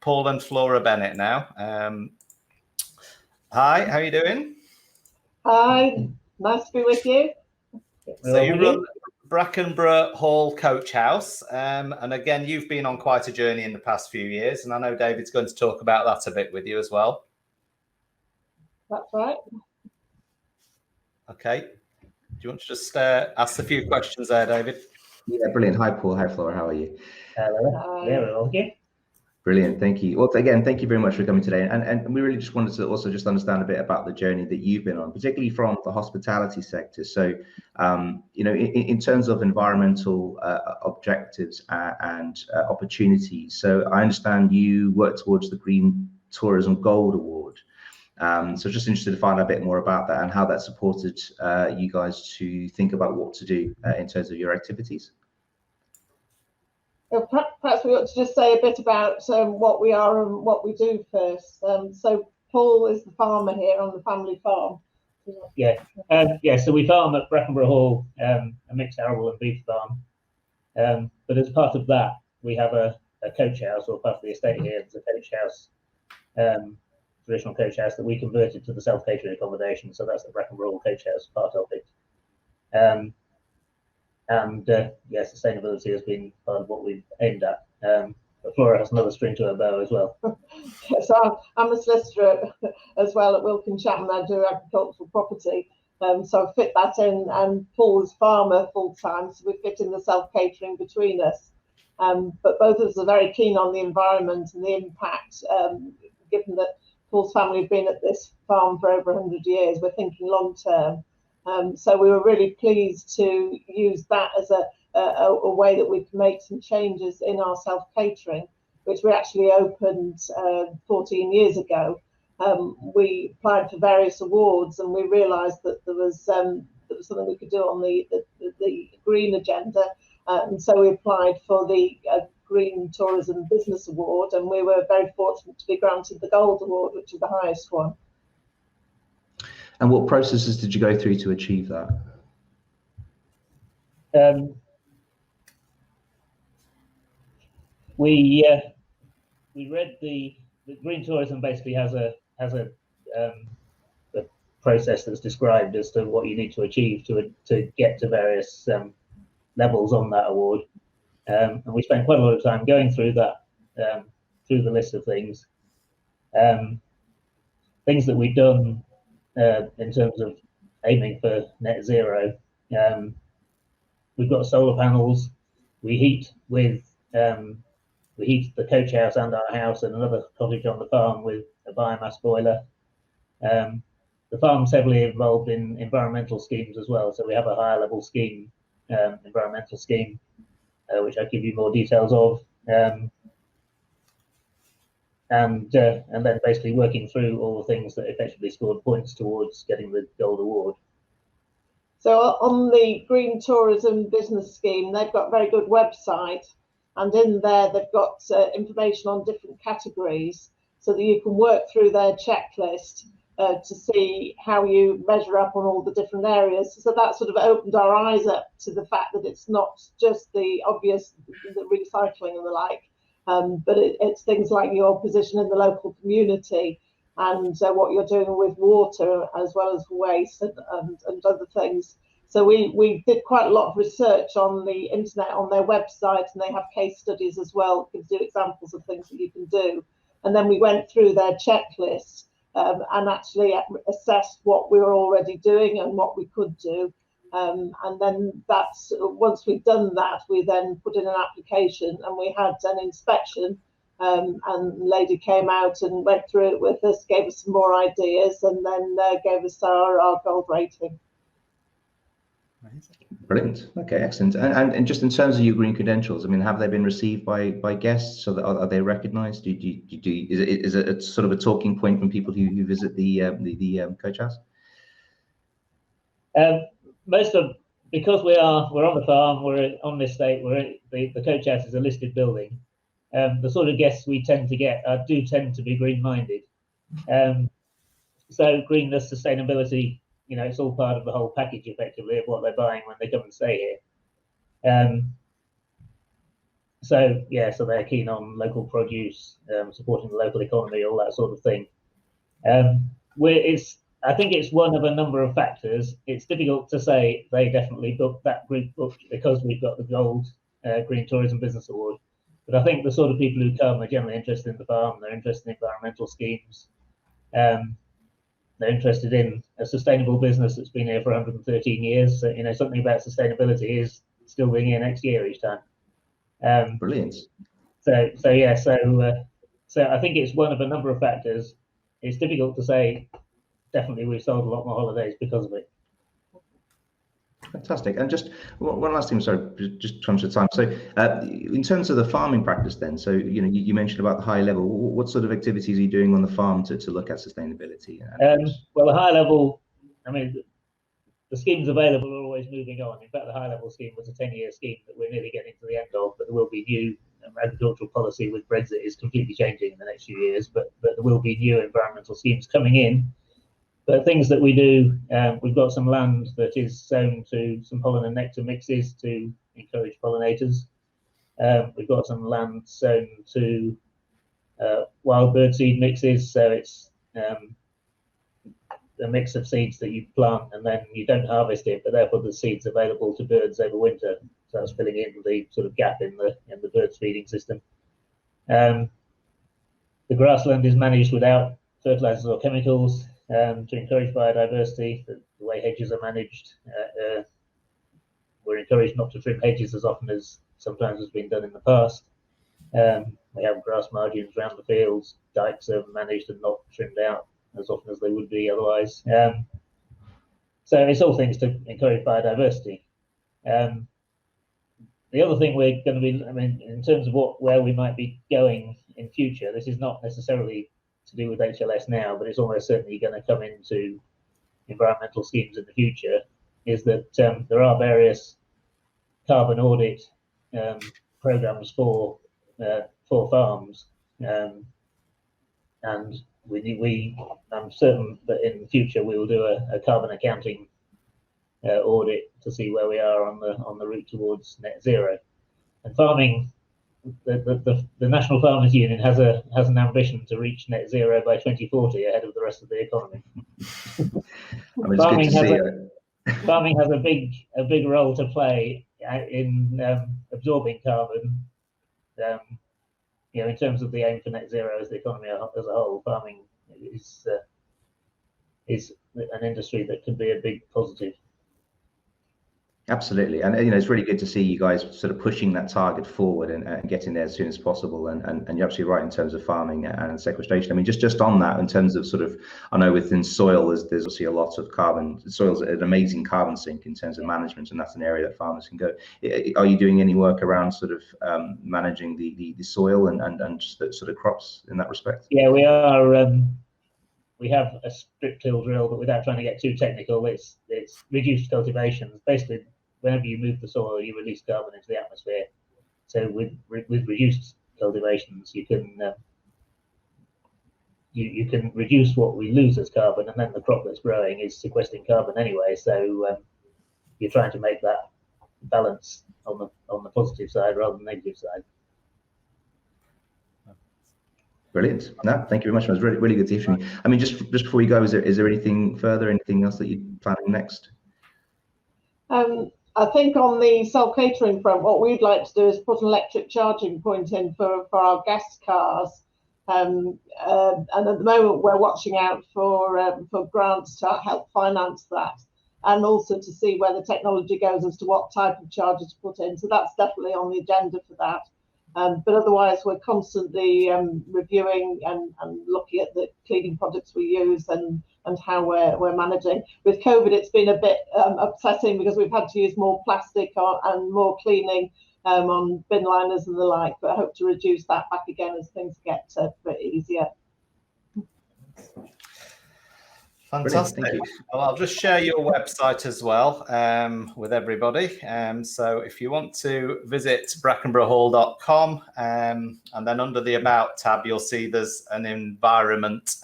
[SPEAKER 1] Paul and Flora Bennett now. Hi, how are you doing?
[SPEAKER 5] Hi, nice to be with you.
[SPEAKER 1] So you run Brackenborough Hall Coach House, and again, you've been on quite a journey in the past few years, and I know David's going to talk about that a bit with you as well.
[SPEAKER 5] That's right.
[SPEAKER 1] Okay. Do you want to just ask a few questions there, David?
[SPEAKER 2] Yeah, brilliant. Hi, Paul. Hi, Flora. How are you?
[SPEAKER 5] Hello.
[SPEAKER 6] Yeah, we're all here.
[SPEAKER 2] Brilliant. Thank you. Well, again, thank you very much for coming today. And we really just wanted to also just understand a bit about the journey that you've been on, particularly from the hospitality sector. So, in terms of environmental objectives and opportunities. So I understand you work towards the Green Tourism Gold Award. So just interested to find out a bit more about that and how that supported you guys to think about what to do in terms of your activities.
[SPEAKER 5] Well, perhaps we ought to just say a bit about what we are and what we do first. So Paul is the farmer here on the family farm.
[SPEAKER 6] Yeah, so we farm at Brackenborough Hall, a mixed arable and beef farm. But as part of that, we have a coach house, or part of the estate here. It's a coach house, traditional coach house that we converted to the self-catering accommodation. So that's the Brackenborough Hall coach house part of it. Sustainability has been part of what we've aimed at. But Flora has another string to her bow as well.
[SPEAKER 5] So I'm a solicitor as well at Lincolnshire, and I do agricultural property. So I fit that in, and Paul's farmer full time, so we fit in the self-catering between us. But both of us are very keen on the environment and the impact, given that Paul's family have been at this farm for over 100 years. We're thinking long term. So we were really pleased to use that as a way that we can make some changes in our self-catering, which we actually opened 14 years ago. We applied for various awards, and we realised that there was something we could do on the green agenda, and so we applied for the Green Tourism Business Award, and we were very fortunate to be granted the Gold Award, which is the highest one.
[SPEAKER 2] And what processes did you go through to achieve that?
[SPEAKER 6] We read the green tourism basically has a process that's described as to what you need to achieve to get to various levels on that award, and we spent quite a lot of time going through that, through the list of things that we've done in terms of aiming for net zero. We've got solar panels. We heat the coach house and our house and another cottage on the farm with a biomass boiler. The farm's heavily involved in environmental schemes as well, so we have a higher level scheme, environmental scheme, which I'll give you more details of, and then basically working through all the things that effectively scored points towards getting the gold award.
[SPEAKER 5] So on the Green Tourism Business Scheme, they've got a very good website, and in there they've got information on different categories so that you can work through their checklist to see how you measure up on all the different areas. So that sort of opened our eyes up to the fact that it's not just the obvious, the recycling and the like, but it's things like your position in the local community and what you're doing with water as well as waste and other things. So we did quite a lot of research on the internet, on their website, and they have case studies as well, gives you examples of things that you can do. And then we went through their checklist and actually assessed what we were already doing and what we could do. And then that's, once we've done that, we then put in an application and we had an inspection, and the lady came out and went through it with us, gave us some more ideas, and then gave us our gold rating.
[SPEAKER 2] Brilliant. Okay, excellent. And just in terms of your green credentials, I mean, have they been received by guests? So that are they recognised? Is it a sort of a talking point from people who visit the coach house?
[SPEAKER 6] Because we're on the farm, we're on the estate, the coach house is a listed building. The sort of guests we tend to get do tend to be green-minded. So greenness, sustainability, it's all part of the whole package effectively of what they're buying when they come and stay here. So they're keen on local produce, supporting the local economy, all that sort of thing. I think it's one of a number of factors. It's difficult to say they definitely booked that group booked because we've got the Gold Green Tourism Business Award. But I think the sort of people who come are generally interested in the farm. They're interested in environmental schemes. They're interested in a sustainable business that's been here for 113 years. So, something about sustainability is still being here next year each time.
[SPEAKER 2] Brilliant.
[SPEAKER 6] So I think it's one of a number of factors. It's difficult to say. Definitely, we've sold a lot more holidays because of it.
[SPEAKER 2] Fantastic. And just one last thing, sorry, just conscious of time. So in terms of the farming practice then, so you mentioned about the high level, what sort of activities are you doing on the farm to look at sustainability?
[SPEAKER 6] Well, the high level, I mean, the schemes available are always moving on. In fact, the high level scheme was a 10-year scheme that we're nearly getting to the end of, but there will be new agricultural policy with Brexit is completely changing in the next few years, but there will be new environmental schemes coming in. But things that we do, we've got some land that is sown to some pollen and nectar mixes to encourage pollinators. We've got some land sown to wild bird seed mixes, so it's a mix of seeds that you plant and then you don't harvest it, but therefore the seeds available to birds over winter. So that's filling in the sort of gap in the birds feeding system. The grassland is managed without fertilizers or chemicals. To encourage biodiversity, the way hedges are managed, we're encouraged not to trim hedges as often as sometimes has been done in the past. We have grass margins around the fields, dikes are managed and not trimmed out as often as they would be otherwise. So it's all things to encourage biodiversity. The other thing we're going to be, in terms of where we might be going in future, this is not necessarily to do with HLS now, but it's almost certainly going to come into environmental schemes in the future, is that there are various carbon audit programs for farms, and I'm certain that in the future we will do a carbon accounting audit to see where we are on the route towards net zero. And farming, the National Farmers Union has an ambition to reach net zero by 2040, ahead of the rest of the economy.
[SPEAKER 2] I mean, it's good to see.
[SPEAKER 6] Farming has a big role to play in absorbing carbon. In terms of the aim for net zero as the economy as a whole, farming is an industry that can be a big positive.
[SPEAKER 2] Absolutely, and it's really good to see you guys sort of pushing that target forward and getting there as soon as possible. And you're absolutely right in terms of farming and sequestration. I mean, just on that, in terms of sort of, I know within soil, there's obviously a lot of carbon. Soil's an amazing carbon sink in terms of management, and that's an area that farmers can go. Are you doing any work around sort of managing the soil and sort of crops in that respect?
[SPEAKER 6] Yeah, we are. We have a strip till drill, but without trying to get too technical, it's reduced cultivations. Basically, whenever you move the soil, you release carbon into the atmosphere. So with reduced cultivations, you can you can reduce what we lose as carbon, and then the crop that's growing is sequestering carbon anyway. So you're trying to make that balance on the positive side rather than the negative side.
[SPEAKER 2] Brilliant. No, thank you very much. It was really good to hear from you. I mean, just before we go, is there anything further, anything else that you're planning next?
[SPEAKER 5] I think on the self-catering front, what we'd like to do is put an electric charging point in for our guest cars. And at the moment, we're watching out for grants to help finance that, and also to see where the technology goes as to what type of charger to put in. So that's definitely on the agenda for that. But otherwise, we're constantly reviewing and looking at the cleaning products we use and how we're managing. With COVID, it's been a bit upsetting because we've had to use more plastic and more cleaning on bin liners and the like, but I hope to reduce that back again as things get a bit easier.
[SPEAKER 1] Fantastic. Well, I'll just share your website as well with everybody. So if you want to visit brackenboroughhall.com, and then under the About tab, you'll see there's an environment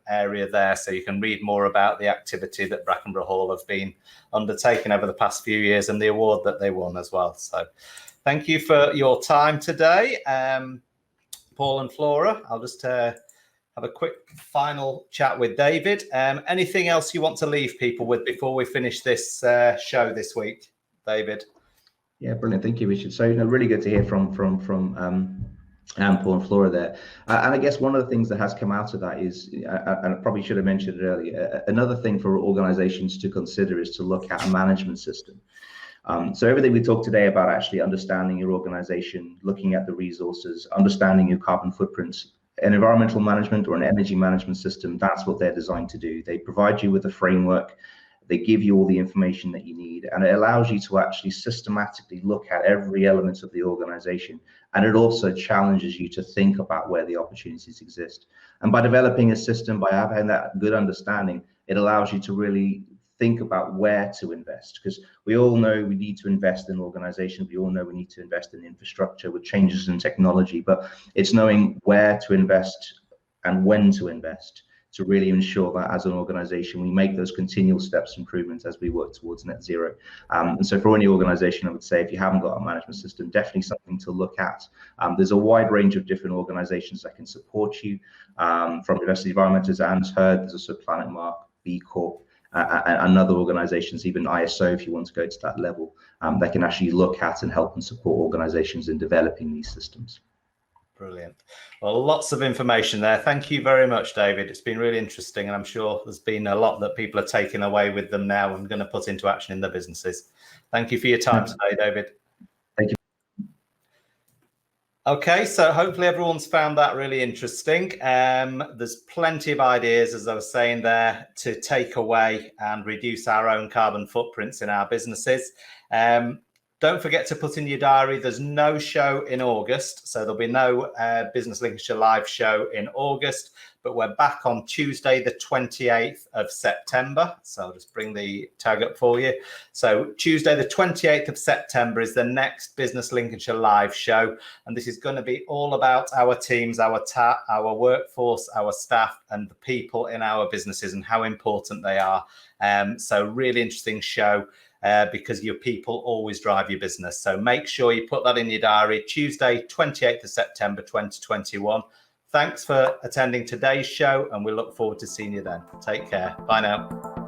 [SPEAKER 1] area there, so you can read more about the activity that Brackenborough Hall have been undertaking over the past few years and the award that they won as well. So thank you for your time today, Paul and Flora. I'll just have a quick final chat with David. Anything else you want to leave people with before we finish this show this week, David?
[SPEAKER 2] Yeah, brilliant. Thank you, Richard. So, really good to hear from Paul and Flora there. And I guess one of the things that has come out of that is, and I probably should have mentioned it earlier, another thing for organizations to consider is to look at a management system. So everything we talked today about actually understanding your organization, looking at the resources, understanding your carbon footprints, an environmental management or an energy management system, that's what they're designed to do. They provide you with a framework, they give you all the information that you need, and it allows you to actually systematically look at every element of the organization. And it also challenges you to think about where the opportunities exist. And by developing a system, by having that good understanding, it allows you to really think about where to invest, because we all know we need to invest in organizations. We all know we need to invest in infrastructure with changes in technology, but it's knowing where to invest and when to invest to really ensure that as an organization, we make those continual steps improvements as we work towards net zero. And so for any organization, I would say if you haven't got a management system, definitely something to look at. There's a wide range of different organizations that can support you, from Invested Environment, as Anne's heard, there's also Planet Mark, B Corp, and other organizations, even ISO, if you want to go to that level, that can actually look at and help and support organizations in developing these systems.
[SPEAKER 1] Brilliant. Well, lots of information there. Thank you very much, David. It's been really interesting, and I'm sure there's been a lot that people are taking away with them now and going to put into action in their businesses. Thank you for your time today, David.
[SPEAKER 2] Thank you.
[SPEAKER 1] Okay, so hopefully everyone's found that really interesting. There's plenty of ideas, as I was saying there, to take away and reduce our own carbon footprints in our businesses. Don't forget to put in your diary, there's no show in August. So there'll be no Business Lincolnshire live show in August, but we're back on Tuesday, the 28th of September. So I'll just bring the tag up for you. So Tuesday, the 28th of September is the next Business Lincolnshire live show. And this is going to be all about our teams, our workforce, our staff, and the people in our businesses and how important they are. So really interesting show. Because your people always drive your business. So make sure you put that in your diary, Tuesday, 28th of September, 2021. Thanks for attending today's show, and we look forward to seeing you then. Take care. Bye now.